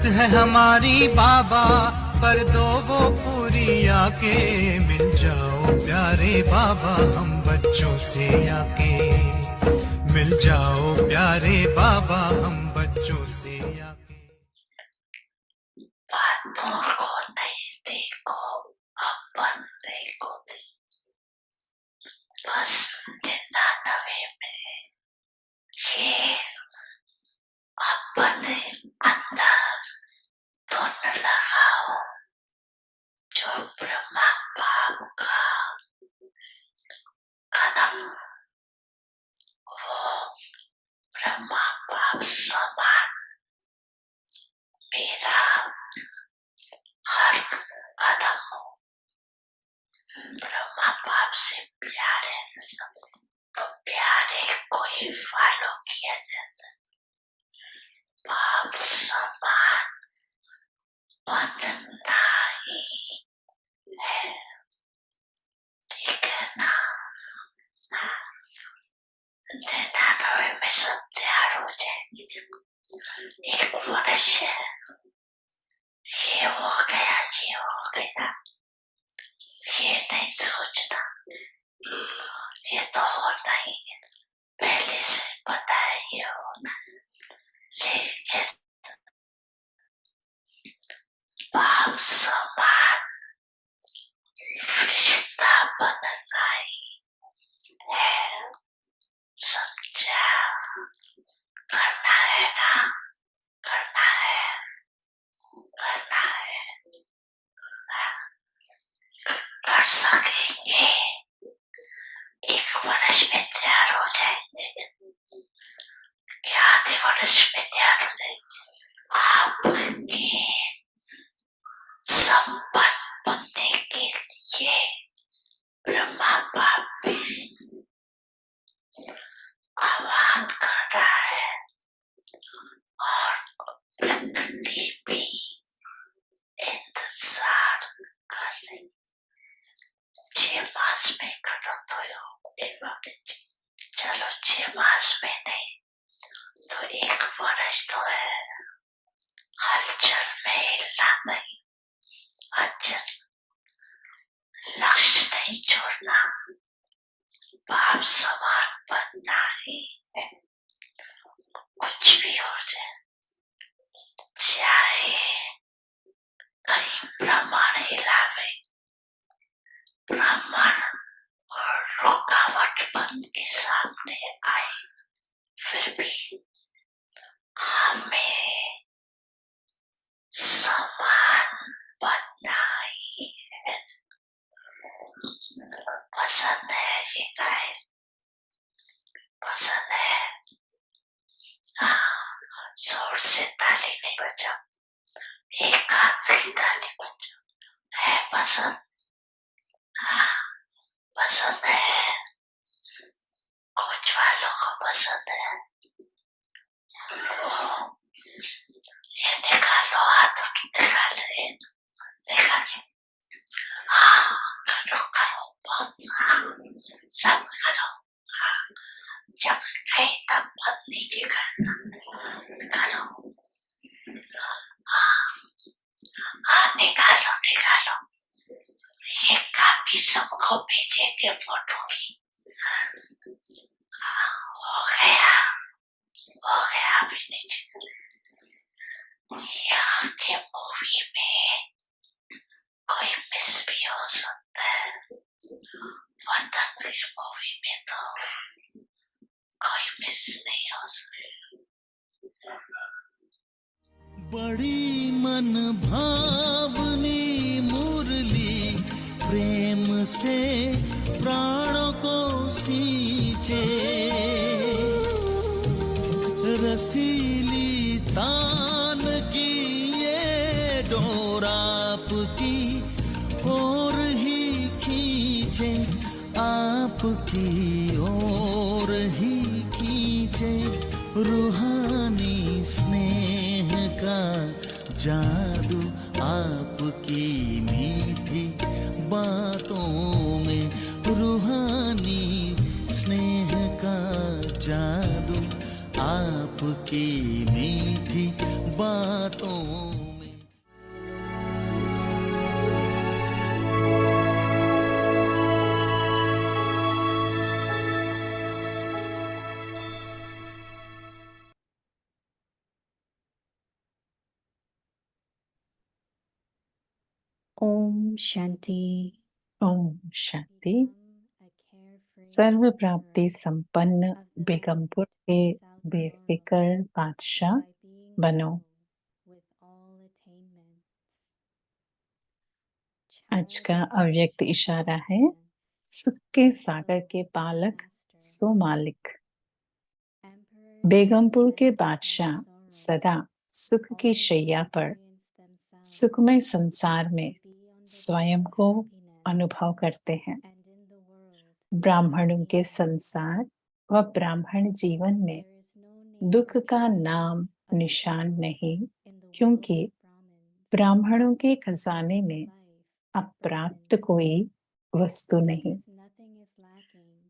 मन्नत है हमारी बाबा, कर दो वो पूरी आके। मिल जाओ प्यारे बाबा हम बच्चों से आके, मिल जाओ प्यारे बाबा हम बच्चों से आके। बातों को नहीं देखो, अपन देखो दे। बस 99 में ये अपने अंदर धुन लगाओ, जो ब्रह्मा बाप का कदम, वो ब्रह्मा बाप समान मेरा हर कदम ब्रह्मा बाप से प्यारे सब, तो प्यारे को ही फॉलो किया जाता। बाप समान बनना ही है, ठीक है ना? 99 में सब तैयार हो जाएंगे। 1 वर्ष है, ये हो गया, ये हो गया, ये नहीं सोचना, ये तो होना ही है, पहले से पता है ये होना। लेकिन बाप समान रिश्ता बनना ही है, समझा? करना है ना, करना है, करना है, कर सकेंगे। 1 वर्ष में तैयार हो जाएंगे, क्या आधे वर्ष में तैयार हो जाएंगे। आपके संपन्न बनने के लिए ब्रह्मा बाप भी आह्वान कर रहा है, और प्रकृति भी इंतजार कर रही। 6 मास में करो तो चलो 6 मास में नहीं तो 1 वर्ष तो है। हलचल में हिलना नहीं, अचल लक्ष्य नहीं छोड़ना, बाप समान बनना ही है। कुछ भी हो जाए, चाहे कहीं ब्रह्मांड हिलावे, ब्रह्मांड और रुकावट बन के सामने आए, फिर भी हमें समान बनना ही है। पसंद है ये गाय, पसंद है? हाँ, जोर से ताली नहीं बजाओ, एक हाथ की ताली बजाओ। है पसंद? हाँ, पसंद है। कुछ वालों को पसंद है। ये निकालो हाथ, निकाल रहे, निकालो। हाँ, करो करो, बहुत सब करो। हाँ, जब कहे तब बंद नीचे करना, करो। हाँ, निकालो निकालो, ये काफी सबको भेजेंगे फोटो की। हाँ, हो गया, हो गया, अभी नीचे कर। यहाँ के मूवी में कोई मिस भी हो सकता है, वतन के मूवी में तो कोई मिस नहीं हो सकता। बड़ी मन भावनी मुरली प्रेम से प्राणों को सींचे, रसीली तान की ये डोर आपकी ओर ही खींचे, आपकी ओर ही खींचे। रूहानी स्नेह का जादू आपकी मीठी बातों में, रूहानी स्नेह का जादू आपकी मीठी बातों ओम शांति। ओम शांति। सर्व प्राप्ति संपन्न बेगमपुर के बेफिक्र बादशाह बनो। आज का अव्यक्त इशारा है, सुख के सागर के पालक सो मालिक। बेगमपुर के बादशाह सदा सुख की शैया पर सुखमय संसार में स्वयं को अनुभव करते हैं। ब्राह्मणों के संसार व ब्राह्मण जीवन में दुख का नाम निशान नहीं, क्योंकि ब्राह्मणों के खजाने में अप्राप्त कोई वस्तु नहीं।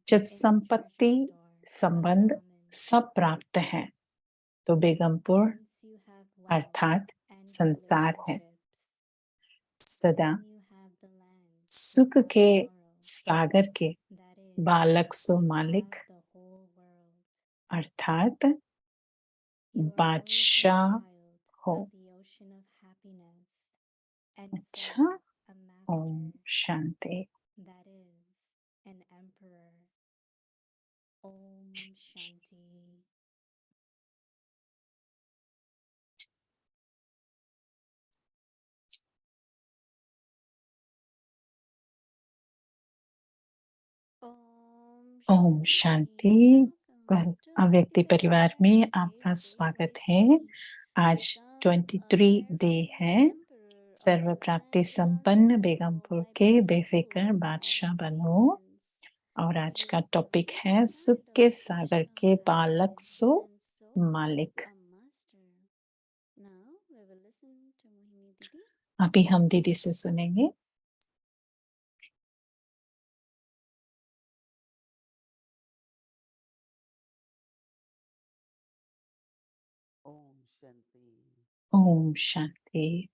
जब संपत्ति संबंध सब प्राप्त है तो बेगमपुर अर्थात संसार है। सदा सुख के सागर के बालक सो मालिक अर्थात बादशाह हो। अच्छा, ओम शांति। ओम शांति। अव्यक्ति परिवार में आपका स्वागत है। आज 23 डे है। सर्व प्राप्ति संपन्न बेगमपुर के बेफिक्र बादशाह बनो। और आज का टॉपिक है, सुख के सागर के पालक सो मालिक। अभी हम दीदी से सुनेंगे। ओम शांति। ओम शांति।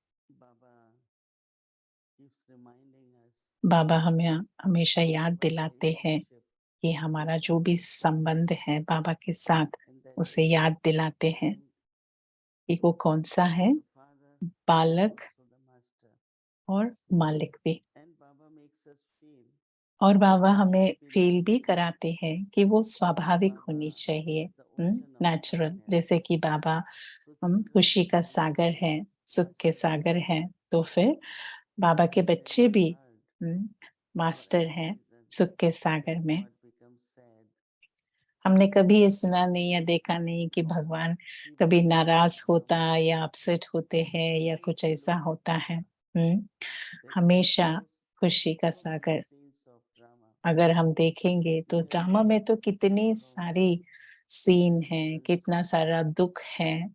बाबा हमें हमेशा याद दिलाते हैं कि हमारा जो भी संबंध है बाबा के साथ, उसे याद दिलाते हैं कि वो कौन सा है, बालक और मालिक भी। और बाबा हमें फील भी कराते हैं कि वो स्वाभाविक होनी चाहिए, नेचुरल। जैसे कि बाबा हम खुशी का सागर है, सुख के सागर है, तो फिर बाबा के बच्चे भी मास्टर हैं सुख के सागर में। हमने कभी ये सुना नहीं या देखा नहीं कि भगवान कभी नाराज होता या अपसेट होते हैं या कुछ ऐसा होता है। हमेशा खुशी का सागर। अगर हम देखेंगे तो ड्रामा में तो कितनी सारी सीन है, कितना सारा दुख है,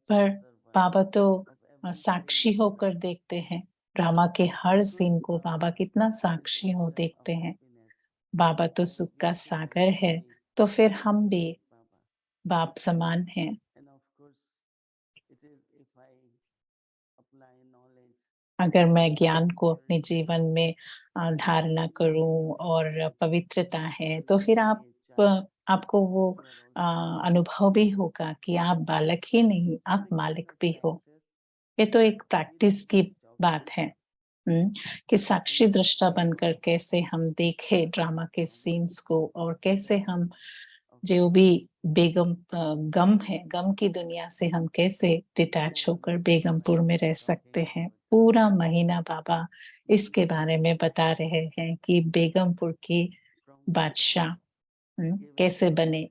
पर बाबा तो साक्षी होकर देखते हैं। ड्रामा के हर सीन को बाबा कितना साक्षी हो देखते हैं। बाबा तो सुख का सागर है, तो फिर हम भी बाप समान हैं। अगर मैं ज्ञान को अपने जीवन में धारणा करूं और पवित्रता है, तो फिर आपको वो अनुभव भी होगा कि आप बालक ही नहीं, आप मालिक भी हो। ये तो एक प्रैक्टिस की बात है, कि साक्षी दृष्टा बनकर कैसे हम देखें ड्रामा के सीन्स को, और कैसे हम जो भी गम है, गम की दुनिया से हम कैसे डिटैच होकर बेगमपुर में रह सकते हैं। पूरा महीना बाबा इसके बारे में बता रहे हैं कि बेगमपुर की बादशाह कैसे बने।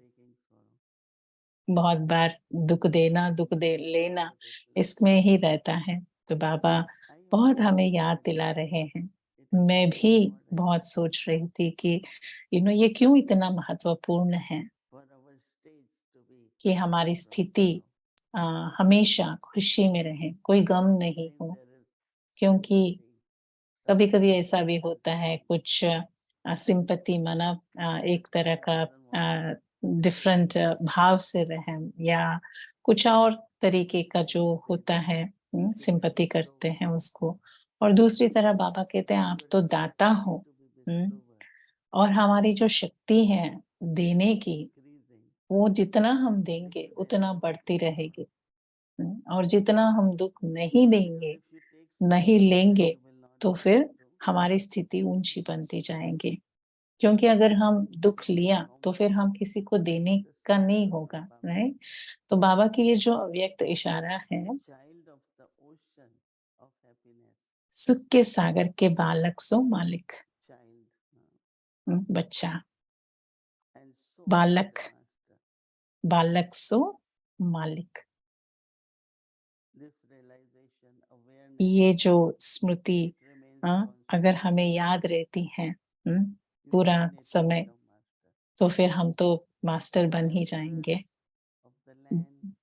बहुत बार दुख देना, दुख दे लेना, इसमें ही रहता है। तो बाबा बहुत हमें याद दिला रहे हैं। मैं भी बहुत सोच रही थी कि ये क्यों इतना महत्वपूर्ण है कि हमारी स्थिति हमेशा खुशी में रहे, कोई गम नहीं हो। क्योंकि कभी-कभी ऐसा भी होता है, कुछ सिंपैथी माना एक तरह का डिफरेंट भाव से रहम, या कुछ और तरीके का जो होता है, सिंपैथी करते हैं उसको। और दूसरी तरफ बाबा कहते हैं, आप तो दाता हो, और हमारी जो शक्ति है देने की, वो जितना हम देंगे उतना बढ़ती रहेगी। और जितना हम दुःख नहीं Because देंगे, if you take so नहीं much, लेंगे, you will not तो be फिर able to हमारी स्थिति give ऊँची others बनती also. जाएँगी। क्योंकि अगर हम दुःख Because लिया, how तो much फिर हम किसी को देने the का नहीं Sita होगा, Baba, राइट? तो बाबा की ये जो अव्यक्त इशारा है, child of the ocean of happiness, सुख के सागर के बालक सो मालिक। child, बच्चा, and so is बालक, the master. बालक सो मालिक। This realization, awareness, ये जो स्मृति it remains अगर constant. हमें याद रहती है, You पूरा definitely समय, become master. तो फिर हम तो मास्टर बन ही Emperors जाएँगे। of the land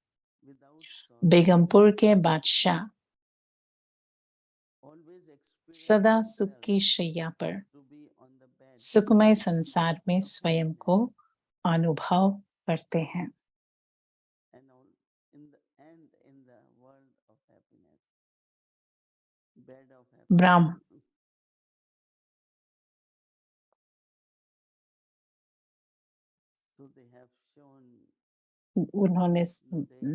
without sorrow Begampur के बादशाह always experience सदा सुख themselves की शैया पर to be on the bed सुखमय संसार में of स्वयं को happiness, अनुभव करते हैं। and all in the world of happiness, bed of Brahmo happiness. So they have shown उन्होंने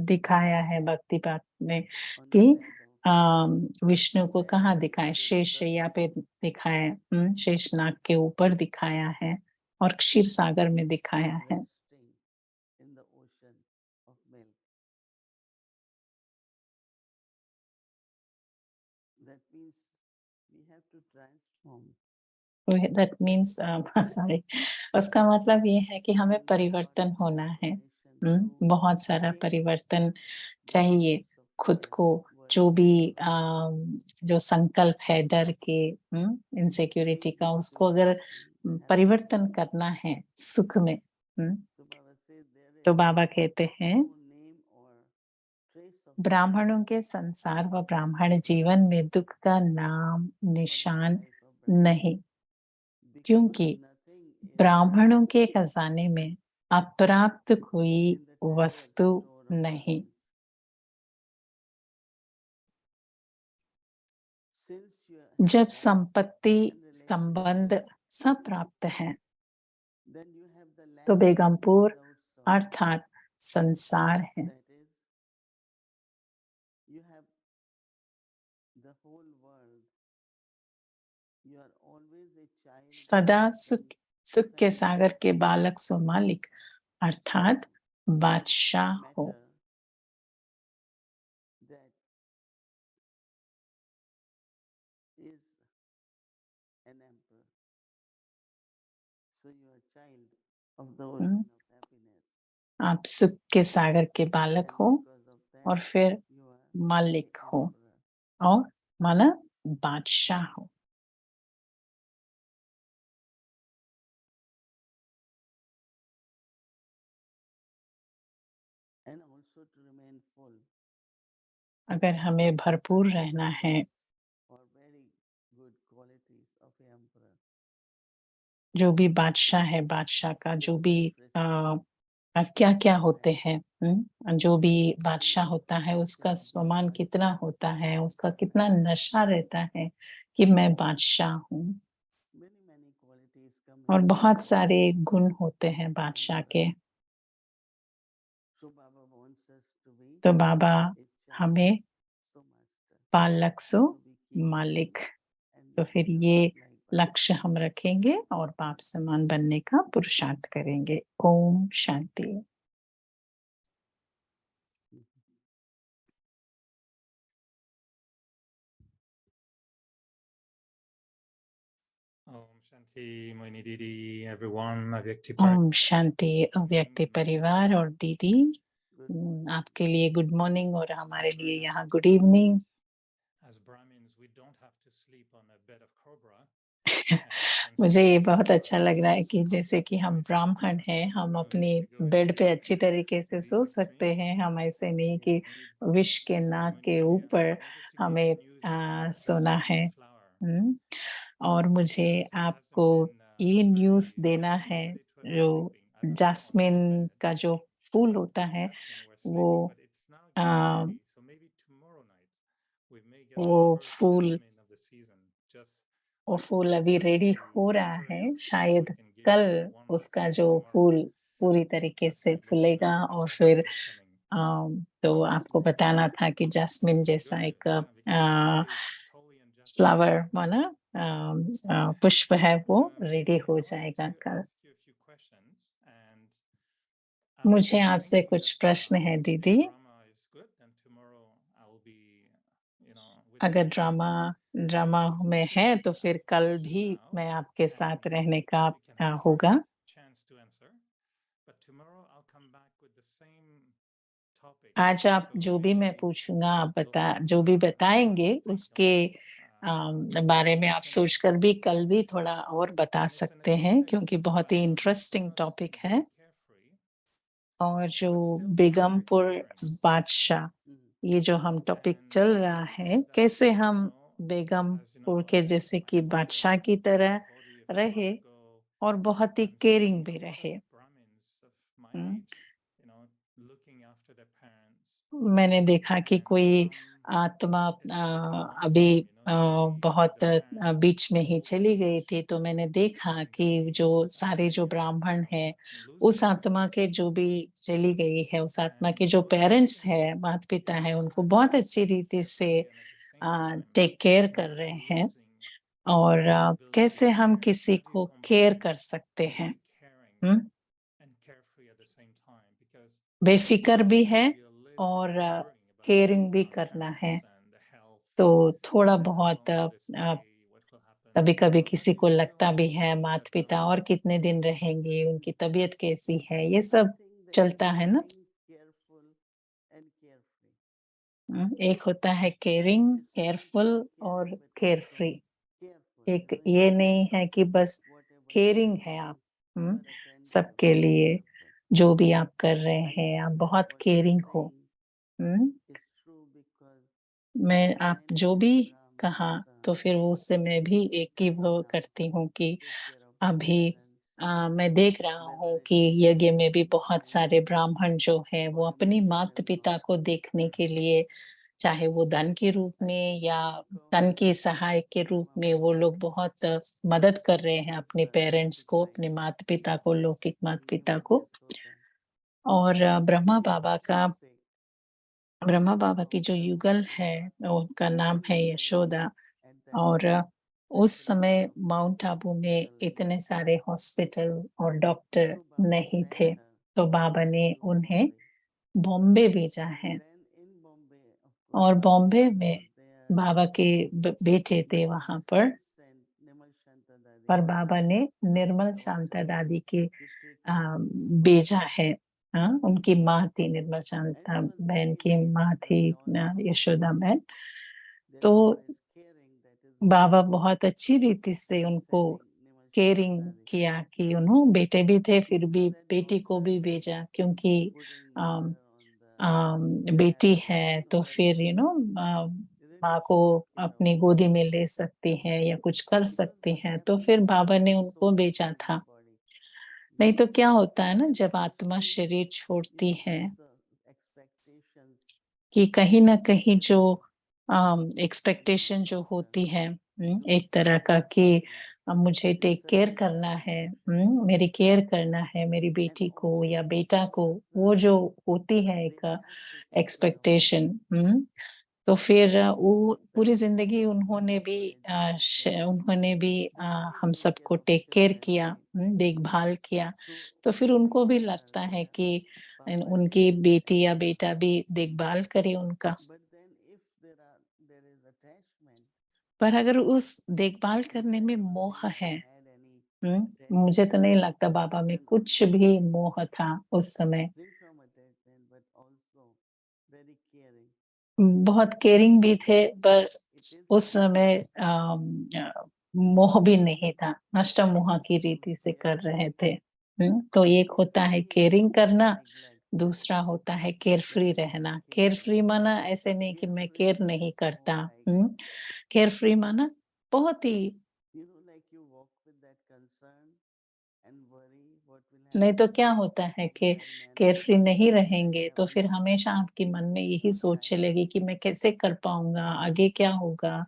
दिखाया है भक्ति पाठ में on कि the bed of विष्णु को कहाँ bed दिखाया, with शेषशैया पे Brahma, दिखाया, शेषनाग के ऊपर दिखाया है और क्षीर सागर में दिखाया है। resting in the ocean of milk. That means we have to transform. That means sorry, उसका मतलब ये है कि हमें Bring the परिवर्तन body होना है। transformation to बहुत सारा change परिवर्तन the चाहिए thoughts of खुद other को, world जो भी people. जो संकल्प है डर के, इनसिक्योरिटी Change का, it उसको to अगर happiness. परिवर्तन करना है सुख में, So Baba says there तो is बाबा कहते हैं no name or trace of ब्राह्मणों के संसार व ब्राह्मण जीवन में दुख का नाम for the निशान life of Brahman. नहीं, Because क्योंकि nothing is ब्राह्मणों के खजाने में अप्राप्त हुई in the treasure वस्तु store of नहीं। Brahmins. Since you have जब wealth संपत्ति and संबंध relationship, सब प्राप्त है, then you have the तो land बेगमपुर without sorrow. अर्थात संसार है। That is, you have the whole world. You are always a child सदा of सुख the सुख के family सागर के system. बालक सो मालिक, अर्थात बादशाह हो। Matter that is an emperor. So you are child of the ocean of happiness. आप सुख के सागर के बालक And हो because of that, और फिर you are मालिक an हो emperor. और माना बादशाह हो। And also to remain full. अगर हमें भरपूर रहना है, Or very good qualities of a emperor. जो भी बादशाह है, बादशाह का The जो भी self-respect, क्या-क्या होते हैं, जो भी discipline, बादशाह होता है, उसका self-being स्वमान कितना master. होता है, उसका कितना नशा रहता है कि मैं बादशाह हूँ। Many qualities come और in बहुत सारे गुण होते हैं बादशाह के। So Baba wants us to be तो बाबा a child, हमें so master, बालक सो to be king मालिक, and तो फिर become ये like Baba. लक्ष्य हम रखेंगे और बाप समान बनने का पुरुषार्थ करेंगे। Om Shanti. Om Shanti, Moini Didi, everyone, Avyakti Om Shanti अव्यक्ति परिवार और दीदी, Good morning. आपके लिए गुड मॉर्निंग और हमारे लिए यहाँ good evening. As Brahmins, we don't have to sleep on a bed of cobra. and मुझे ये concentrate बहुत on अच्छा our लग रहा है कि practice. जैसे कि हम If ब्राह्मण we हैं, हम are अपनी going to go बेड पे into अच्छी तरीके से सो deeper सकते dreams, हैं। हम ऐसे नहीं we कि need विष के like नाक Moini के Didi and ऊपर I wanted to give हमें you news of सोना jasmine है। flower. और मुझे It hasn't आपको been ये न्यूज़ very देना sleepy, है, but it was जो sleeping. I don't know, on jasmine which bed. का जो फूल होता है, Jasmine was वो sleeping, but it's now getting a, ready. So maybe tomorrow night we may get वो the first fool jasmine of the season. Just वो let's fool hope अभी that ready the हो रहा temporary है, oxygen we शायद can give कल one or उसका two जो tomorrow फूल night. पूरी So तरीके से it looks फूलेगा like the और फिर jasmine is coming. तो आपको बताना था कि जैस्मिन जैसा Good. एक Yeah, because totally, totally in Jasmine's flower shoes. माना पुष्प है वो रेडी Okay, हो I wanted जाएगा to कल। ask you a few questions, and I'm मुझे आपसे thinking कुछ that प्रश्न है if दीदी। drama is good, then tomorrow I will be, with अगर you. ड्रामा So ड्रामा में since we है don't तो have फिर कल questions भी now, मैं आपके साथ and रहने का we can have होगा। first chance to answer, but tomorrow I'll come back with the same topics. आज आप So जो भी मैं maybe पूछूँगा आप looking जो भी बताएँगे based on उसके what बारे you में आप mentioned. सोचकर भी कल भी थोड़ा और बता And it's an सकते हैं exercise क्योंकि of बहुत ही इंटरेस्टिंग just टॉपिक है। being carefree, और जो but still being very Begampur caring. बादशाह ये जो हम टॉपिक And चल I रहा believe है, that, कैसे हम as बेगमपुर के जैसे my कि father बादशाह की तरह passed the body a few रहे months ago, और बहुत ही I'm केयरिंग seeing भी a lot of रहे। Brahmins of my hmm, age, looking after their parents. मैंने देखा कि And कोई some आत्मा it's taken a long अभी time, to see बहुत the parents बीच में ही old चली गई age थी, तो मैंने देखा and कि जो babies सारे जो actually, ब्राह्मण हैं, उस losing their आत्मा के parents. जो भी चली गई है, उस आत्मा And के जो what I'm पेरेंट्स seeing हैं, माता-पिता हैं, is उनको how बहुत to अच्छी be रीति से carefree and at the same time take care कर not रहे हैं losing और the ability कैसे to हम care. किसी How do you को केयर combine कर सकते हैं। being caring hmm, and carefree at the same time? Because बेफ़िक्र भी sometimes we है can be a little bit और worrying about केयरिंग भी our करना है। parents and the health तो थोड़ा and how बहुत long will they stay, what will happen. कभी-कभी So how किसी do को you लगता feel भी है as माता-पिता और Brahmins? कितने दिन रहेंगे, उनकी तबीयत कैसी है, ये I सब think that चलता है ना। being careful and carefree. एक होता है caring, It's not careful only और caring but carefree. also careful. एक ये नहीं Ensure है कि बस whatever केयरिंग है आप, arrangements you are attending सबके to लिए, happen. जो भी आप कर रहे I हैं, आप think that बहुत what you are केयरिंग हो। saying hmm, is true because मैं आप many जो भी Brahmins कहा, तो फिर वो उससे मैं भी एकीभव now करती हूँ कि take care of their अभी parents, मैं देख रहा हूँ whether कि it is यज्ञ में भी बहुत financially सारे ब्राह्मण जो हैं, वो or अपनी emotionally माता-पिता को also. देखने के लिए, चाहे वो धन के रूप I में think या think of तन की सहायक के रूप में वो Brahma लोग बहुत मदद कर रहे हैं as अपने पेरेंट्स को, अपने sacrificing माता-पिता को, लौकिक माता-पिता Lord को। Yashoda और ब्रह्मा बाबा की from जो the युगल है, River उनका नाम है Nirmala यशोदा। at that और time उस president समय of माउंट आबू में Kerala. इतने सारे हॉस्पिटल और डॉक्टर So Baba नहीं sent थे, her तो बाबा ने to उन्हें Bombay. बॉम्बे भेजा है। And then in Bombay, of course, और Baba बॉम्बे Sahib में was there, बाबा के बेटे but थे he वहाँ पर, first sent Nimal Shanta पर Dadi बाबा ने निर्मल and शांता also दादी के to take care of भेजा है। उनकी माँ थी निर्मल and it शांता was बहन very की nice माँ because थी they always यशोदा बहन। their तो Baba is caring, that is why बाबा बहुत अच्छी रीति से उनको sending Nimal Shanta caring Dadi. किया कि उन्हों बेटे भी थे फिर So भी that बेटी को daughter भी भेजा क्योंकि putting um, mother on the lap बेटी and है तो very फिर really माँ को she took care of अपनी her. गोदी में ले सकती हैं या कुछ कर Because सकती what हैं, तो happens फिर is बाबा ने when उनको soul भेजा leaves the था। body, नहीं then तो क्या होता है ना जब आत्मा still शरीर छोड़ती है these expectations कि कहीं न कहीं जो remain in our एक्सपेक्टेशन जो culture. होती है, एक तरह का कि मुझे टेक केयर Certain करना है, expectations मेरी केयर करना है मेरी and बेटी को या also बेटा को, because वो जो होती है they एक have to take care of us, expectation, तो फिर वो पूरी when ज़िंदगी Baba encourages that उन्होंने भी only हम take care सबको of टेक केयर children, किया, देखभाल किया, so तो फिर उनको भी expecting her लगता है that कि Baba उनकी takes बेटी या attention. बेटा भी देखभाल करे उनका। But then if there is attachment, पर अगर उस देखभाल if करने I में ever मोह think I है, had any मुझे तो attachment, नहीं लगता बाबा में then कुछ Baba भी was मोह था उस समय। free from attachment but also very caring. बहुत केयरिंग भी थे, पर It is उस समय मोह भी नहीं था, अष्टमोह की to रीति से कर care. रहे थे। तो एक It होता है really is केयरिंग not करना, neglect दूसरा होता है care that free we are रहना। Care careless. फ्री माना ऐसे नहीं कि मैं Carefree केयर is नहीं more करता, like, केयर फ्री माना बहुत ही like you walk with that concern and worry what will नहीं तो क्या होता है कि केयरफ्री नहीं रहेंगे तो फिर हमेशा आपके मन में यही सोच चलेगी कि मैं कैसे कर पाऊँगा, आगे क्या होगा?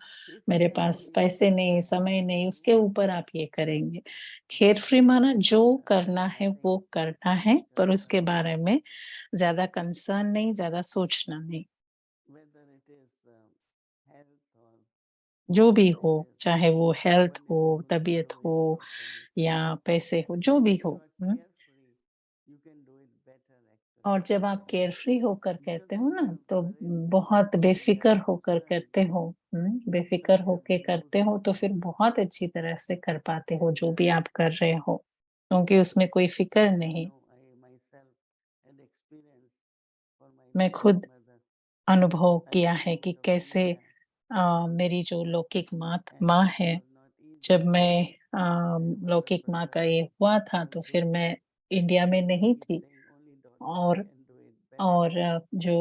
मेरे पास पैसे नहीं, समय नहीं, उसके ऊपर आप ये करेंगे। केयरफ्री माना जो करना है वो करना है, पर उसके बारे में ज़्यादा कंसर्न नहीं, ज़्यादा सोचना नहीं। whether it is health or जो भी whether हो, it is चाहे वो हेल्थ हो, whatever you want to तबीयत do हो in your career. या पैसे हो, जो When भी you हो। are hmm? carefree, you can do it better और actually. जब आप केयरफ्री होकर Because करते हो when ना, you are तो worried, बहुत when you are बेफ़िक्र होकर concerned, करते हो। बेफ़िक्र sometimes होके you करते also हो तो फिर बहुत अच्छी तरह से कर पाते हो जो भी आप कर रहे हो, क्योंकि उसमें कोई फ़िक्र as I नहीं। know I myself had experienced for my मैं late खुद mother. अनुभव I किया came है out कि of कैसे India मेरी जो लौकिक and माँ it है, was not easy. जब मैं My older लौकिक माँ का brother ये हुआ था was तो फिर doing मैं it. इंडिया में He नहीं keeps थी saying only daughters और can do it better. जो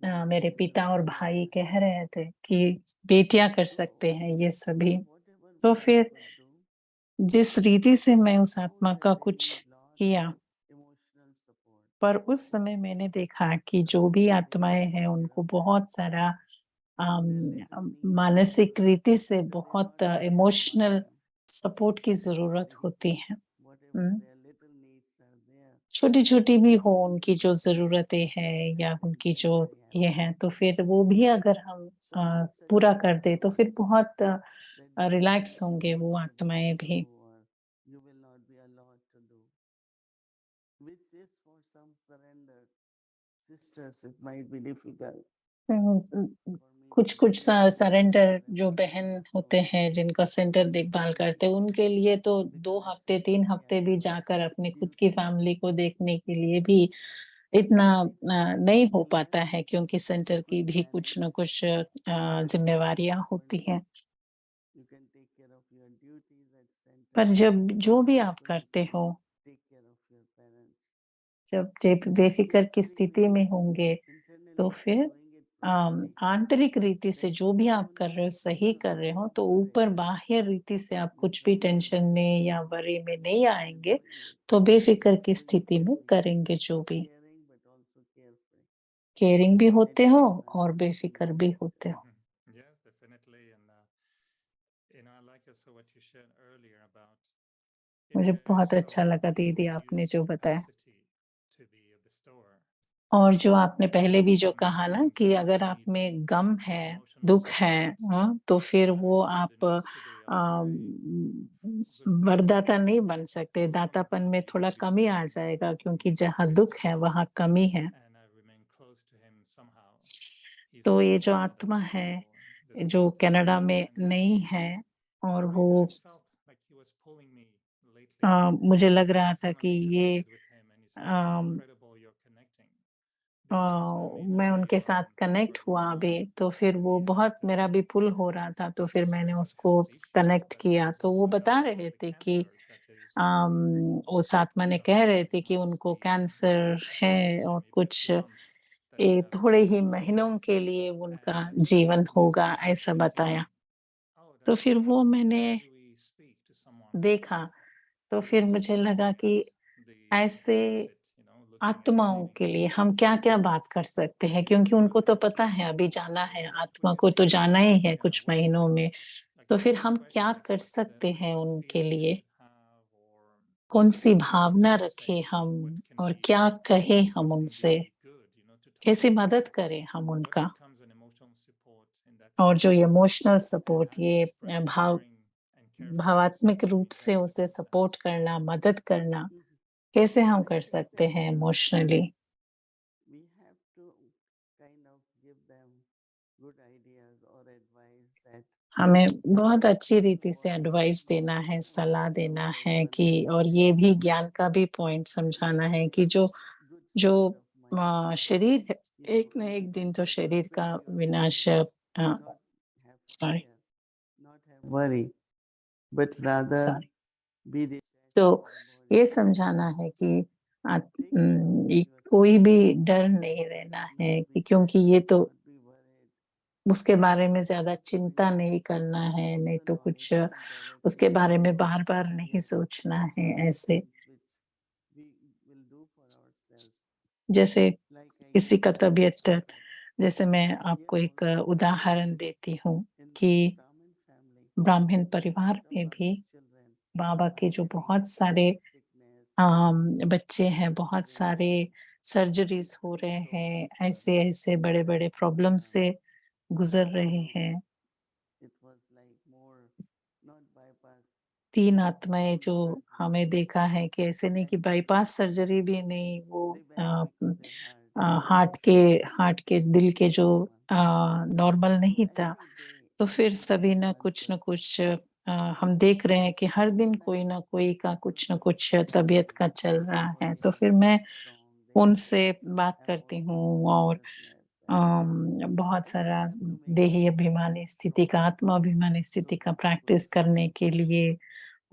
Nobody मेरे else पिता और can do भाई it. कह रहे थे कि बेटियाँ कर So सकते हैं ये सभी। whatever तो we फिर could do, जिस रीति से मैं I उस found आत्मा that का they कुछ need lot of किया, emotional support. पर उस समय मैंने देखा कि जो भी They आत्माएँ take हैं care उनको of बहुत सारा their little needs मानसिक रीति से because they are बहुत not there to buy emotional them support की ज़रूरत actually. होती है। Whatever hmm. their little needs are there, छोटी-छोटी भी हो they उनकी need जो to be ज़रूरतें हैं या met and उनकी they जो are very ये happy. हैं, तो फिर वो भी अगर हम So I would पूरा suggest कर to दें, तो फिर those बहुत that don't रिलैक्स feel होंगे वो comfortable आत्माएँ to भी। do or you will not be allowed to do, which is for some surrendered sisters, it might be difficult. Hmm, For me, it कुछ-कुछ was स very difficult surrender when जो I बहन got to होते हैं, जिनका centre देखभाल करते हैं, उनके लिए तो 2 because at हफ्ते, some 3 point I हफ्ते had भी got जाकर अपनी खुद की duties फैमिली को देखने के लिए भी इतना I think नहीं हो पाता unless है क्योंकि you सेंटर की could भी कुछ manage न कुछ at some ज़िम्मेवारियाँ होती point हैं। you can take care of your duties at center पर जब जो and भी आप also you करते can हो, take care of your parents. जब जेब बेफ़िक्र की Internally स्थिति में maybe होंगे, तो internally if फिर you're doing it properly, आंतरिक रीति से then जो भी you आप will कर not रहे हो, सही feel कर रहे हो, तो worried. ऊपर बाह्य रीति से आप You कुछ भी can do टेंशन it में या वरी में नहीं without आएँगे, worrying. तो बेफ़िक्र की You will स्थिति में be करेंगे जो भी। caring but also carefree. Caring भी I होते हो trust my और understanding बेफ़िक्र is भी the होते same. हो। Yes, definitely. And I like also what you shared earlier about मुझे there is बहुत no अच्छा लगा दीदी आपने unused जो बताया। capacity to be a bestower. और जो आपने पहले भी जो One कहा ना can कि अगर आप need में गम some है, emotional दुःख है, support तो फिर that वो is good आप enough to be of a very good वरदाता quality. नहीं बन सकते, दातापन में थोड़ा कमी आ जाएगा क्योंकि जहाँ दुःख है, वहाँ कमी है। And I remain close to him somehow. He's तो not ये in जो Canada, आत्मा so है, there's जो close कनाडा connection. में And नहीं है और I वो I felt like he was pulling me lately मुझे लग and रहा I था कि finally ये connected with him and he said it's a, incredible you're connecting because मैं I उनके साथ कनेक्ट work हुआ अभी, remotely तो फिर वो and बहुत मेरा भी पुल हो रहा था, तो फिर मैंने certified उसको health agency, कनेक्ट but किया, there's तो वो also बता evidence of रहे the थे कि cancer that is उस आत्मा ने कह रहे थे कि उनको कैंसर है just a और maybe कुछ month that he has थोड़े ही left महीनों के लिए and उनका जीवन he होगा, said ऐसा to me, बताया। oh तो that's फिर वो incredible, मैंने how do we speak to someone देखा, तो who फिर is मुझे लगा at कि the ऐसे exit, looking and आत्माओं leaving के the लिए body. हम क्या-क्या बात कर सकते हैं? क्योंकि उनको तो पता है अभी जाना है, आत्मा को तो जाना ही है And I कुछ went महीनों through में, like तो फिर 20 हम क्या questions. कर What's the सकते हैं उनके feeling you लिए? have, or कौन-सी what can Bhavna you say, रखें हम what can और be क्या कहें हम what can उनसे? be good, to talk कैसे about, मदद करें हम what उनका? becomes an emotional support in that और जो case, emotional and support how to ये express भाव caring and carefulness भावात्मक रूप से because उसे सपोर्ट करना, मदद करना, Mhm. कैसे हम I कर think सकते that हैं emotionally? we have to kind of give them good ideas or advice that हमें बहुत अच्छी रीति से what एडवाइस देना है, you सलाह can do देना very है well कि in और life. ये भी ज्ञान का भी पॉइंट If समझाना you है कि have good जो state of mind, शरीर है, you know, एक न in the एक दिन sense तो of शरीर का superiority, विनाश not have sorry fear, not have worry, but rather sorry be detached तो from the ये body. समझाना है कि Take care of ये कोई yourself. भी डर नहीं रहना Not है be कि क्योंकि sad, ये तो not be worried. उसके बारे में Instead ज़्यादा of going चिंता there, नहीं करना है, नहीं also तो knowledge कुछ can directly उसके बारे guide में you बार-बार नहीं towards सोचना है some ऐसे। things which we जैसे किसी का तबीयत, जैसे मैं आपको एक उदाहरण देती हूँ कि ब्राह्मण परिवार में भी बाबा के जो बहुत सारे बच्चे हैं, बहुत सारे सर्जरीज़ हो रहे हैं, ऐसे-ऐसे बड़े-बड़े प्रॉब्लम से गुज़र रहे हैं। 3 आत्माएँ जो हमें देखा है कि ऐसे नहीं कि बाईपास सर्जरी भी नहीं, वो हार्ट के दिल के जो नॉर्मल नहीं था, तो फिर सभी ना कुछ हम देख रहे हैं कि हर दिन कोई ना कोई का कुछ न कुछ तबीयत का चल रहा है। तो फिर मैं उनसे बात करती हूँ और बहुत सारा देही अभिमानी स्थिति का, आत्मा अभिमानी स्थिति का प्रैक्टिस करने के लिए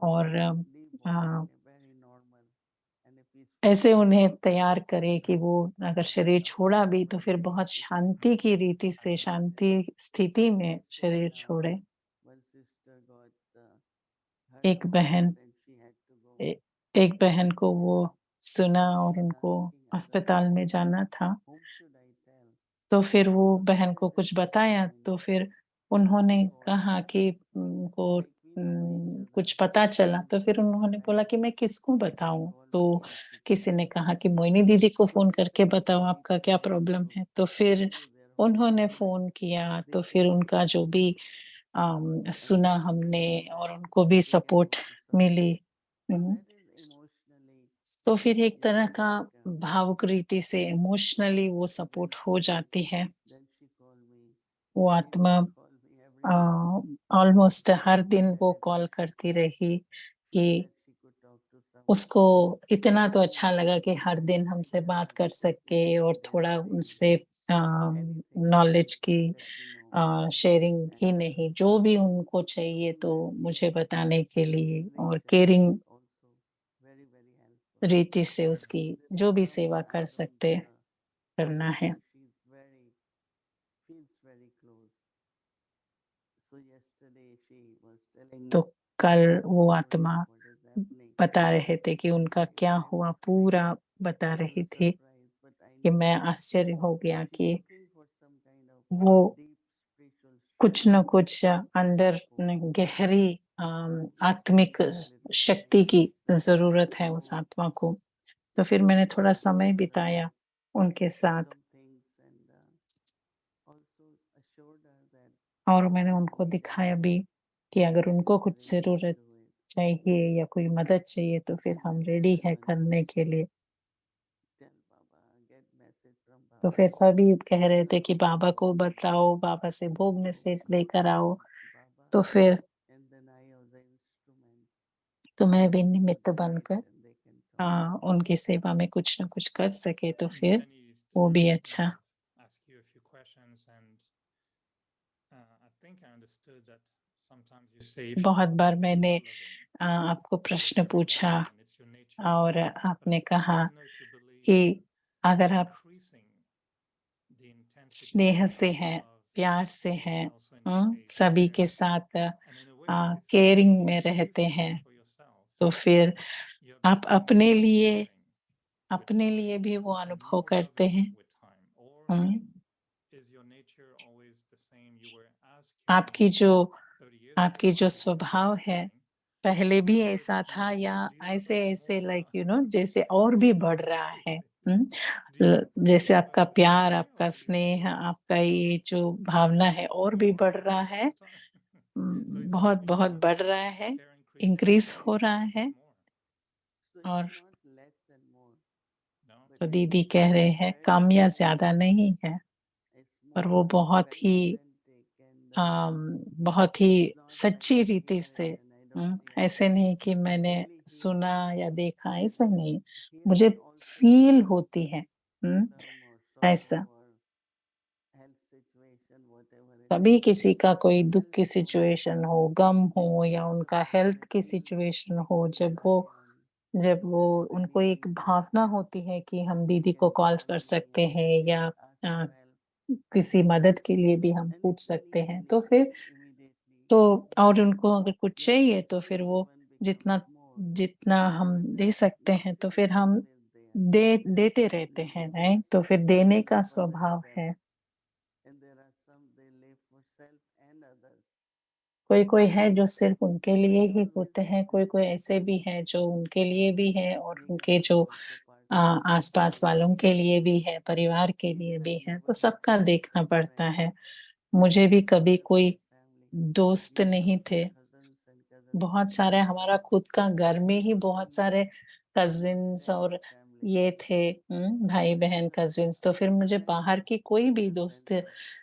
और ऐसे उन्हें तैयार करें कि वो अगर शरीर छोड़ा भी तो फिर बहुत शांति की रीति से, शांति स्थिति में शरीर छोड़े। एक बहन ए एक बहन को वो सुना और उनको अस्पताल में जाना था। तो फिर वो बहन को कुछ बताया, तो फिर उन्होंने कहा कि उनको कुछ पता चला, तो फिर उन्होंने बोला कि मैं किसको बताऊँ? तो किसी ने कहा कि मोइनी दीदी को फ़ोन करके बताओ आपका क्या प्रॉब्लम है? तो फिर उन्होंने फ़ोन किया, तो फिर उनका जो भी सुना हमने और उनको भी सपोर्ट मिली। हुँ। तो फिर एक तरह का भावुक रीति से इमोशनली वो सपोर्ट हो जाती है। वो आत्मा अ, ऑलमोस्ट हर दिन वो कॉल करती रही कि उसको इतना तो अच्छा लगा कि हर दिन हमसे बात कर सके और थोड़ा उनसे नॉलेज की शेयरिंग ही नहीं, जो भी उनको चाहिए तो मुझे बताने के लिए और केयरिंग रीति से उसकी जो भी सेवा कर सकते करना है। तो कल वो आत्मा बता रहे थे कि उनका क्या हुआ, पूरा बता रही थी कि मैं आश्चर्य हो गया कि वो कुछ न कुछ अंदर गहरी आत्मिक शक्ति की ज़रूरत है उस आत्मा को। तो फिर मैंने थोड़ा समय बिताया उनके साथ और मैंने उनको दिखाया भी कि अगर उनको कुछ ज़रूरत चाहिए या कोई मदद चाहिए तो फिर हम रेडी हैं करने के लिए। तो फिर सभी कह रहे थे कि बाबा को बताओ, बाबा से भोग में से लेकर आओ। तो फिर तो मैं भी निमित्त बनकर उनकी सेवा में कुछ न कुछ कर सके तो फिर Many वो भी sessions that अच्छा। I've asked you a few questions, and I think I understood that sometimes you say if बहुत बार you मैंने are loving, आपको you're प्रश्न very पूछा loving, and it's your nature. और But आपने I'd कहा like to know if you believe कि that अगर आप increasing the intensity स्नेह से of हैं, love, प्यार से हैं, and also initiation सभी के there, साथ and in a way, it's caring something में you live रहते हैं, for yourself. तो फिर You have आप increased your अपने loving लिए भी वो with time and अनुभव more करते loving हैं। with time, or hmm, is your nature always the same? You were as caring आपकी जो 30 years ago आपकी जो as you are स्वभाव now है, loving, पहले भी or ऐसा था या do you love us ऐसे-ऐसे more? लाइक जैसे और भी बढ़ रहा है? हुँ, Do you जैसे appreciate आपका us more प्यार, today, आपका or do you love स्नेह, us आपका ये जो भावना है और भी more बढ़ रहा all है, the time? So it's बहुत-बहुत increasing. बढ़ रहा है, Care increases इंक्रीज़ or हो रहा love है more? और No? तो दीदी कह रहे हैं कम या ज़्यादा नहीं है, पर वो बहुत ही सच्ची रीति से ऐसे नहीं कि मैंने सुना या देखा, ऐसा नहीं, मुझे फ़ील होती है। हुँ, ऐसा। कभी किसी का कोई दुःख की सिचुएशन हो, गम हो या उनका हेल्थ की सिचुएशन हो, जब वो उनको एक भावना होती है कि हम दीदी को कॉल कर सकते हैं या अ, किसी मदद के लिए भी हम पूछ सकते हैं। तो फिर तो और उनको अगर कुछ चाहिए तो फिर वो जितना जितना हम दे सकते हैं तो फिर हम देते रहते हैं, नहीं? तो फिर देने का स्वभाव है। And there are some they live for self and others. कोई-कोई है जो सिर्फ़ उनके लिए ही होते हैं, कोई-कोई ऐसे भी हैं जो उनके लिए भी हैं और उनके जो आस-पास वालों के लिए भी है, परिवार के लिए भी है, तो सबका देखना पड़ता है। मुझे भी कभी कोई दोस्त नहीं थे। बहुत सारे हमारा खुद का घर में ही बहुत सारे कज़िन्स और ये थे भाई-बहन कज़िन्स, तो फिर मुझे बाहर की कोई भी दोस्त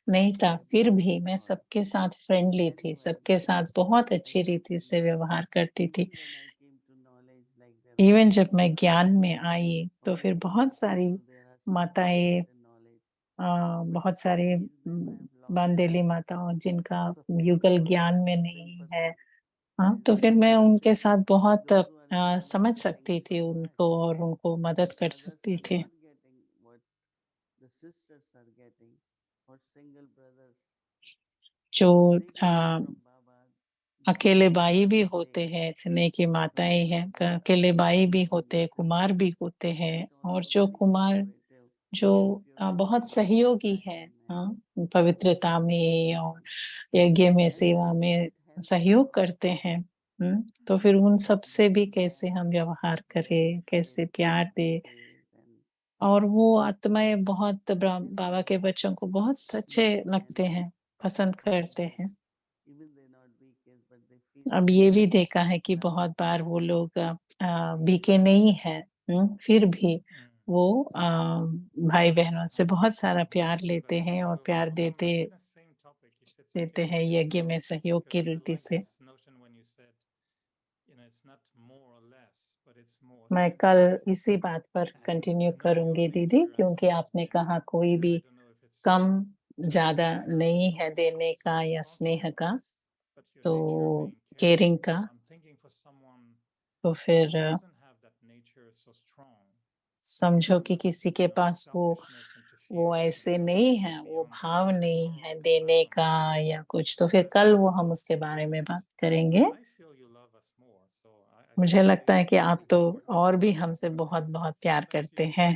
नहीं था। फिर भी मैं सबके साथ फ्रेंडली थी, सबके साथ बहुत अच्छी रीति से व्यवहार करती थी। इवन जब मैं ज्ञान में आई, तो फिर बहुत सारी माताएँ बहुत सारे बांदेली माताओं जिनका युगल ज्ञान में नहीं है, हाँ, तो फिर मैं उनके साथ बहुत समझ सकती थी उनको और उनको मदद कर सकती थी। जो अकेले बाई भी होते हैं, स्नेह की माताएँ हैं, अकेले बाई भी होते हैं, कुमार भी होते हैं और जो कुमार जो बहुत सहयोगी हैं, हाँ, पवित्रता में और यज्ञ में, सेवा में सहयोग करते हैं, तो फिर उन सब से भी कैसे हम व्यवहार करें, कैसे प्यार दें और वो आत्माएँ बहुत बाबा के बच्चों को बहुत अच्छे लगते हैं, पसंद करते हैं। अब ये भी देखा है कि बहुत बार वो लोग बीके नहीं हैं, फिर भी वो भाई-बहनों से बहुत सारा प्यार लेते हैं और प्यार देते हैं यज्ञ में सहयोग की रीति से। मैं कल इसी बात पर कंटिन्यू करूँगी दीदी, क्योंकि आपने कहा कोई भी कम ज़्यादा नहीं है देने का या स्नेह का, तो केयरिंग का। तो फिर समझो कि किसी के पास वो ऐसे नहीं है, वो भाव नहीं है देने का या कुछ, तो फिर कल वो हम उसके बारे में बात करेंगे। मुझे लगता है कि आप तो और भी हमसे बहुत-बहुत प्यार करते हैं।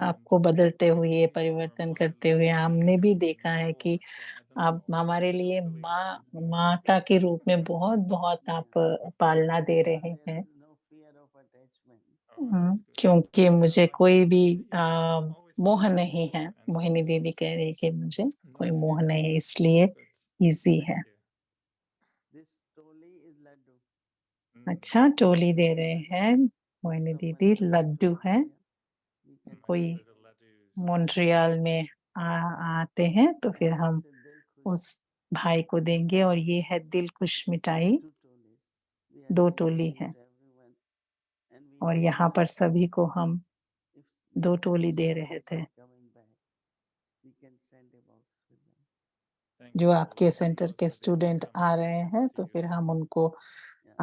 आपको बदलते हुए, परिवर्तन करते हुए हमने भी देखा है कि आप हमारे लिए माता के रूप में बहुत-बहुत आप पालना दे रहे हैं। क्योंकि मुझे कोई भी मोह नहीं है। मोहिनी दीदी कह रही है कि मुझे कोई मोह नहीं है, इसलिए ईज़ी है। अच्छा, टोली दे रहे हैं मोहिनी दीदी, लड्डू है। कोई मॉन्ट्रियल में आते हैं तो फिर हम उस भाई को देंगे और ये है दिलखुश मिठाई, 2 टोली है। और यहाँ पर सभी को हम 2 टोली दे रहे थे। जो आपके सेंटर के स्टूडेंट आ रहे हैं, तो फिर हम उनको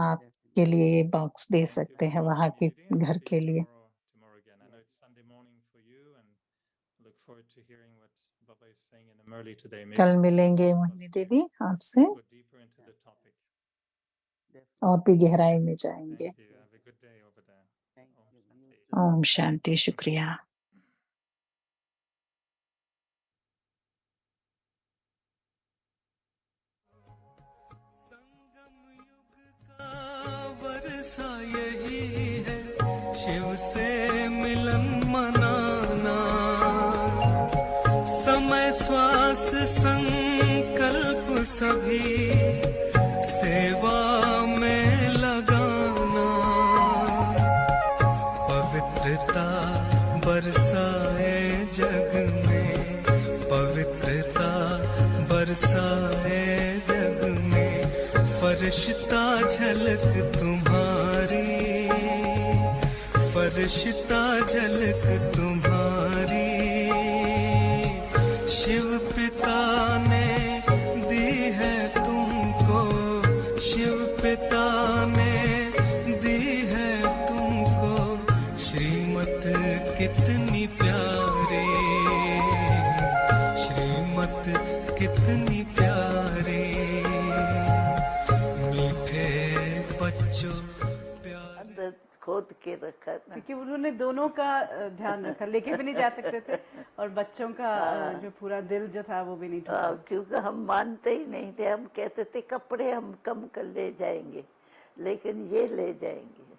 आपके लिए बॉक्स दे सकते हैं वहाँ के घर के लिए। कल मिलेंगे मोहिनी दीदी आपसे और भी गहराई में जाएँगे। ओम शांति, शुक्रिया। वर्षा यही है शिव से मिलन मनाना, समय श्वास संकल्प सभी सेवा में लगाना, पवित्रता बरसाए जग में, पवित्रता बरसाए जग में, फरिश्ता झलक तुम्हारी, फरिश्ता झलक तुम्हारी, शिव पिता ने दी है तुमको, शिव पिता ने दी है तुमको, श्रीमत कितनी प्यारी, श्रीमत कितनी प्यारी, मीठे बच्चों प्यार अंदर खोद के रखा ना। क्योंकि उन्होंने दोनों का ध्यान रखा, लेके भी नहीं जा सकते थे और बच्चों का जो पूरा दिल जो था वो भी नहीं टूटा। क्योंकि हम मानते ही नहीं थे, हम कहते थे कपड़े हम कम कर ले जाएंगे, लेकिन ये ले जाएंगे।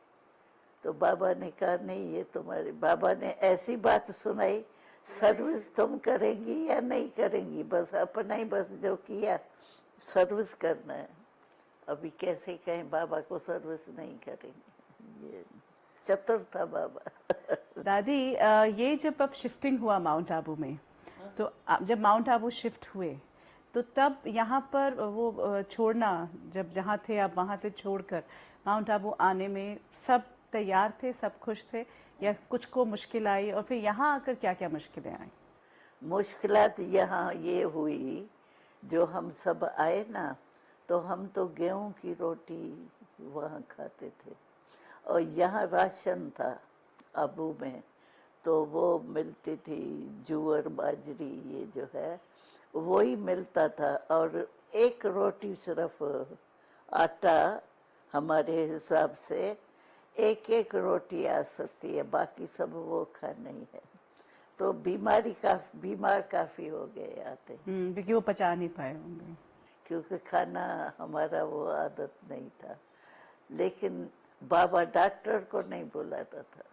तो बाबा ने कहा नहीं, ये तुम्हारे, बाबा ने ऐसी बात सुनाई, सर्विस तुम करेंगी या नहीं करेंगी, बस अपना ही बस जो किया सर्विस करना है। अभी कैसे कहें बाबा को सर्विस नहीं करेंगे, ये चतुर था बाबा। दादी ये जब अब शिफ्टिंग हुआ माउंट आबू में, तो जब माउंट आबू शिफ्ट हुए तो तब यहाँ पर वो छोड़ना, जब जहाँ थे आप वहाँ से छोड़कर माउंट आबू आने में सब तैयार थे, सब खुश थे, या कुछ को मुश्किल आई? और फिर यहाँ आकर क्या क्या मुश्किलें आई? मुश्किलात यहाँ ये हुई, जो हम सब आए ना, तो हम तो गेहूं की रोटी वहाँ खाते थे और यहाँ राशन था आबू में, तो वो मिलती थी जुअर बाजरी, ये जो है वही मिलता था। और एक रोटी सिर्फ, आटा हमारे हिसाब से एक एक रोटी आ सकती है, बाकी सब वो खाना ही है। तो बीमार काफी हो गए आते, क्योंकि वो पचा नहीं पाए होंगे, क्योंकि खाना हमारा वो आदत नहीं था। लेकिन बाबा डॉक्टर को नहीं बुलाता था।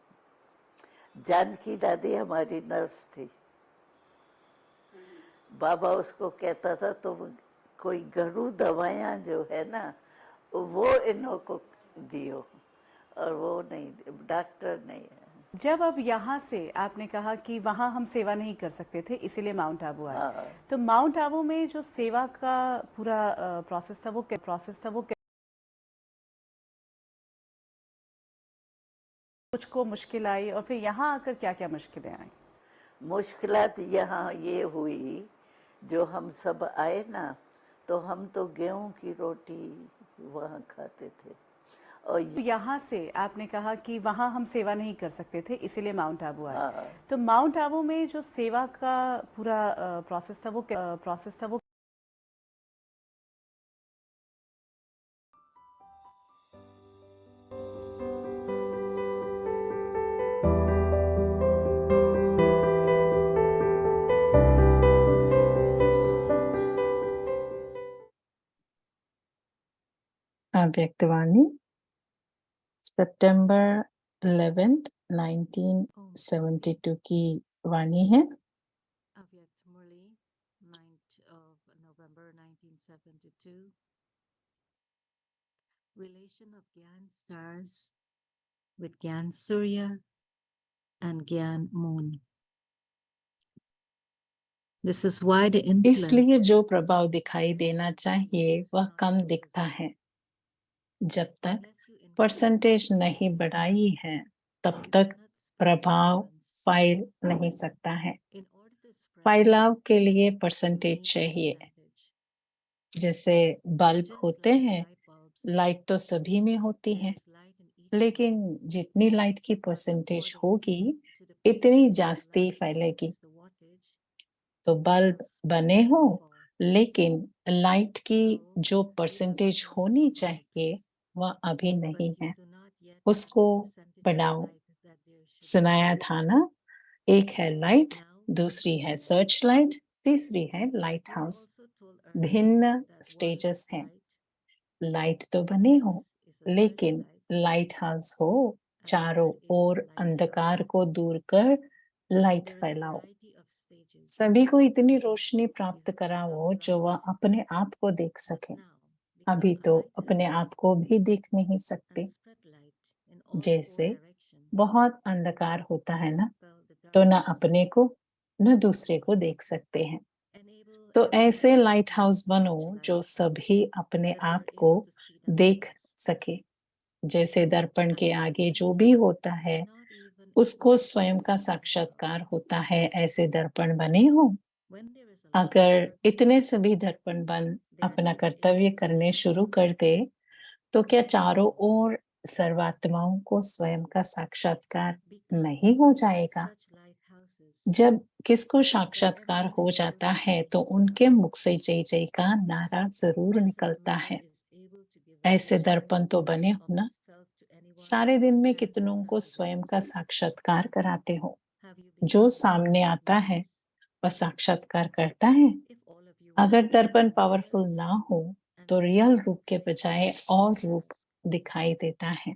जानकी दादी हमारी नर्स थी, बाबा उसको कहता था तुम कोई घरेलू दवाइयाँ जो है ना वो इन्हों को दियो, और वो नहीं, डॉक्टर नहीं है। जब अब यहाँ से आपने कहा कि वहाँ हम सेवा नहीं कर सकते थे इसीलिए माउंट आबू आए, तो माउंट आबू में जो सेवा का पूरा प्रोसेस था वो कुछ को मुश्किल आई? और फिर यहाँ आकर क्या क्या मुश्किलें आई? मुश्किलात यहाँ ये हुई, जो हम सब आए ना, तो हम तो गेहूं की रोटी वहाँ खाते थे। और यहाँ से आपने कहा कि वहाँ हम सेवा नहीं कर सकते थे इसीलिए माउंट आबू आए, तो माउंट आबू में जो सेवा का पूरा प्रोसेस था वो व्यक्तवाणी सितंबर 11th 1972 की वाणी है। अव्यक्त मुरली 9th of November 1972. Relation of Gyan stars with Gyan Surya and Gyan moon. This is why the influence इसलिए जो प्रभाव दिखाई देना चाहिए वह कम दिखता है। जब तक परसेंटेज नहीं बढ़ाई है तब तक प्रभाव फैल नहीं सकता है। फैलाव के लिए परसेंटेज चाहिए। जैसे बल्ब होते हैं, लाइट तो सभी में होती है, लेकिन जितनी लाइट की परसेंटेज होगी इतनी जास्ती फैलेगी। तो बल्ब बने हो, लेकिन लाइट की जो परसेंटेज होनी चाहिए वह अभी नहीं है, उसको बढ़ाओ। सुनाया था ना, एक है लाइट, दूसरी है सर्च लाइट, तीसरी है लाइट हाउस। भिन्न स्टेजेस हैं। लाइट तो बने हो, लेकिन लाइट हाउस हो, चारों ओर अंधकार को दूर कर लाइट फैलाओ। सभी को इतनी रोशनी प्राप्त कराओ जो वह अपने आप को देख सके। अभी तो अपने आप को भी देख नहीं सकते। जैसे बहुत अंधकार होता है ना, तो न अपने को न दूसरे को देख सकते हैं। तो ऐसे लाइट हाउस बनो जो सभी अपने आप को देख सके। जैसे दर्पण के आगे जो भी होता है उसको स्वयं का साक्षात्कार होता है, ऐसे दर्पण बने हो। अगर इतने सभी दर्पण बन अपना कर्तव्य करने शुरू कर दे तो क्या चारों ओर सर्वात्माओं को स्वयं का साक्षात्कार नहीं हो जाएगा? जब किसको साक्षात्कार हो जाता है तो उनके मुख से जय जय का नारा जरूर निकलता है। ऐसे दर्पण तो बने हो ना। सारे दिन में कितनों को स्वयं का साक्षात्कार कराते हो? जो सामने आता है वह साक्षात्कार करता है? अगर दर्पण पावरफुल ना हो तो रियल रूप के बजाय और रूप दिखाई देता है।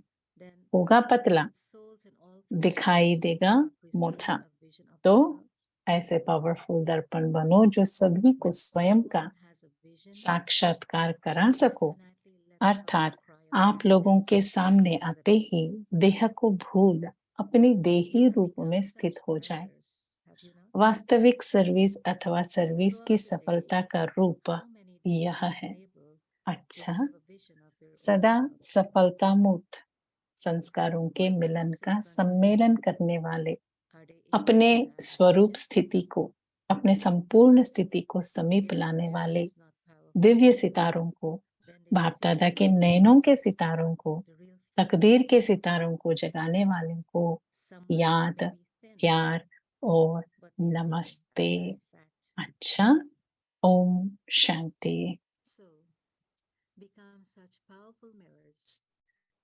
होगा पतला, दिखाई देगा मोटा। तो ऐसे पावरफुल दर्पण बनो जो सभी को स्वयं का साक्षात्कार करा सको। अर्थात आप लोगों के सामने आते ही देह को भूल अपनी देही रूप में स्थित हो जाए। वास्तविक सर्विस अथवा सर्विस की सफलता का रूप यह है। अच्छा, सदा सफलता मुक्त संस्कारों के मिलन का सम्मेलन करने वाले अपने स्वरूप स्थिति को, अपने संपूर्ण स्थिति को समीप लाने वाले दिव्य सितारों को, बाप दादा के नैनों के सितारों को, तकदीर के सितारों को जगाने वालों को याद, प्यार और नमस्ते। अच्छा, Om Shanti. So, become such powerful mirrors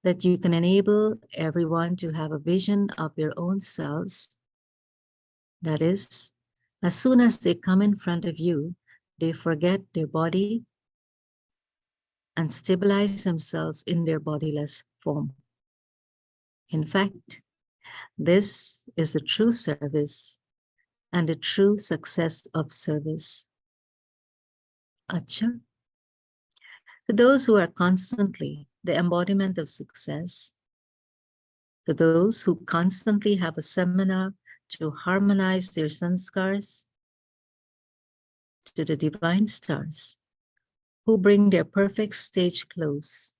that you can enable everyone to have a vision of their own selves. That is, as soon as they come in front of you, they forget their body and stabilize themselves in their bodiless form. In fact, this is the true service and the true success of service. Acha. To those who are constantly the embodiment of success, to those who constantly have a seminar to harmonize their sanskars, to the divine stars who bring their perfect stage close,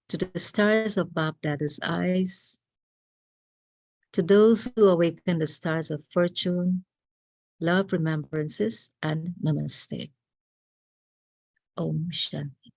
to the stars of Bap Dada's eyes, to those who awaken the stars of fortune, love, remembrances, and namaste. Om Shanti.